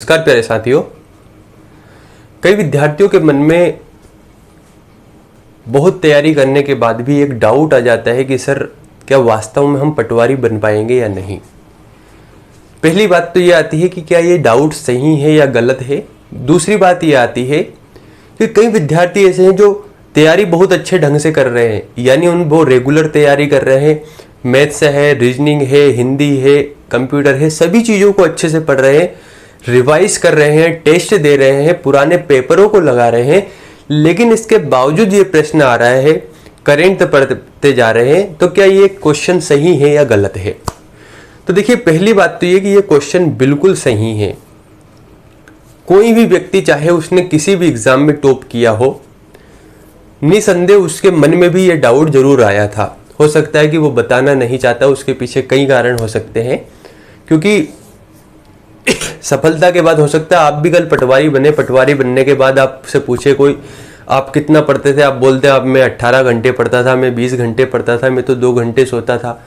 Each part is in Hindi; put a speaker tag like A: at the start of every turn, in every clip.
A: नमस्कार प्यारे साथियों। कई विद्यार्थियों के मन में बहुत तैयारी करने के बाद भी एक डाउट आ जाता है कि सर क्या वास्तव में हम पटवारी बन पाएंगे या नहीं। पहली बात तो ये आती है कि क्या ये डाउट सही है या गलत है। दूसरी बात ये आती है कि कई विद्यार्थी ऐसे हैं जो तैयारी बहुत अच्छे ढंग से कर रहे हैं, यानी वो रेगुलर तैयारी कर रहे हैं, मैथ्स है, रीजनिंग है, हिंदी है, कंप्यूटर है, सभी चीज़ों को अच्छे से पढ़ रहे हैं, रिवाइज कर रहे हैं, टेस्ट दे रहे हैं, पुराने पेपरों को लगा रहे हैं, लेकिन इसके बावजूद ये प्रश्न आ रहा है, करेंट पढ़ते जा रहे हैं, तो क्या ये क्वेश्चन सही है या गलत है। तो देखिए, पहली बात तो ये कि ये क्वेश्चन बिल्कुल सही है। कोई भी व्यक्ति चाहे उसने किसी भी एग्जाम में टॉप किया हो, निसंदेह उसके मन में भी ये डाउट जरूर आया था। हो सकता है कि वो बताना नहीं चाहता, उसके पीछे कई कारण हो सकते हैं, क्योंकि सफलता के बाद हो सकता है आप भी कल पटवारी बने, पटवारी बनने के बाद आपसे पूछे कोई आप कितना पढ़ते थे, आप बोलते आप मैं 18 घंटे पढ़ता था, मैं 20 घंटे पढ़ता था, मैं तो 2 घंटे सोता था,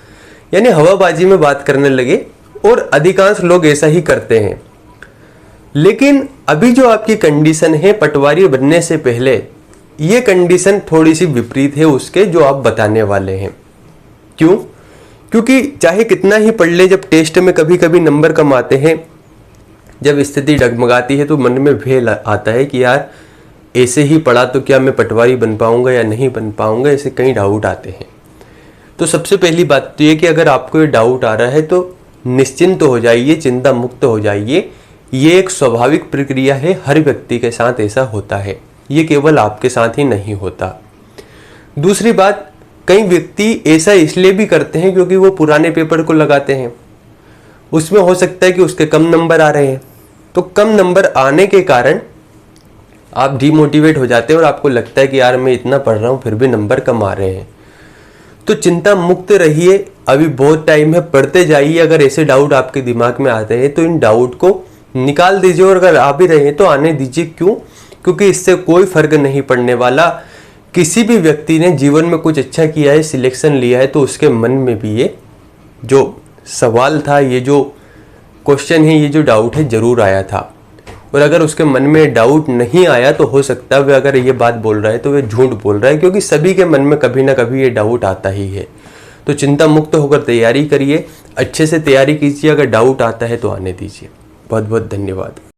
A: यानी हवाबाजी में बात करने लगे। और अधिकांश लोग ऐसा ही करते हैं। लेकिन अभी जो आपकी कंडीशन है पटवारी बनने से पहले, ये कंडीशन थोड़ी सी विपरीत है उसके जो आप बताने वाले हैं। क्यों? क्योंकि चाहे कितना ही पढ़ ले, जब टेस्ट में कभी कभी नंबर कम आते हैं, जब स्थिति डगमगाती है, तो मन में भय आता है कि यार ऐसे ही पढ़ा तो क्या मैं पटवारी बन पाऊंगा या नहीं बन पाऊंगा, ऐसे कई डाउट आते हैं। तो सबसे पहली बात तो ये कि अगर आपको ये डाउट आ रहा है तो निश्चिंत हो जाइए, चिंता मुक्त हो जाइए। ये एक स्वाभाविक प्रक्रिया है, हर व्यक्ति के साथ ऐसा होता है, ये केवल आपके साथ ही नहीं होता। दूसरी बात, कई व्यक्ति ऐसा इसलिए भी करते हैं क्योंकि वो पुराने पेपर को लगाते हैं, उसमें हो सकता है कि उसके कम नंबर आ रहे हैं, तो कम नंबर आने के कारण आप डिमोटिवेट हो जाते हैं और आपको लगता है कि यार मैं इतना पढ़ रहा हूँ फिर भी नंबर कम आ रहे हैं। तो चिंता मुक्त रहिए, अभी बहुत टाइम है, पढ़ते जाइए। अगर ऐसे डाउट आपके दिमाग में आते हैं तो इन डाउट को निकाल दीजिए, और अगर आ भी रहे हैं तो आने दीजिए। क्यों? क्योंकि इससे कोई फर्क नहीं पड़ने वाला। किसी भी व्यक्ति ने जीवन में कुछ अच्छा किया है, सिलेक्शन लिया है, तो उसके मन में भी ये जो सवाल था, ये जो क्वेश्चन है, ये जो डाउट है, जरूर आया था। और अगर उसके मन में डाउट नहीं आया तो हो सकता है वह अगर ये बात बोल रहा है तो वह झूठ बोल रहा है, क्योंकि सभी के मन में कभी ना कभी ये डाउट आता ही है। तो चिंता मुक्त होकर तैयारी करिए, अच्छे से तैयारी कीजिए, अगर डाउट आता है तो आने दीजिए। बहुत बहुत धन्यवाद।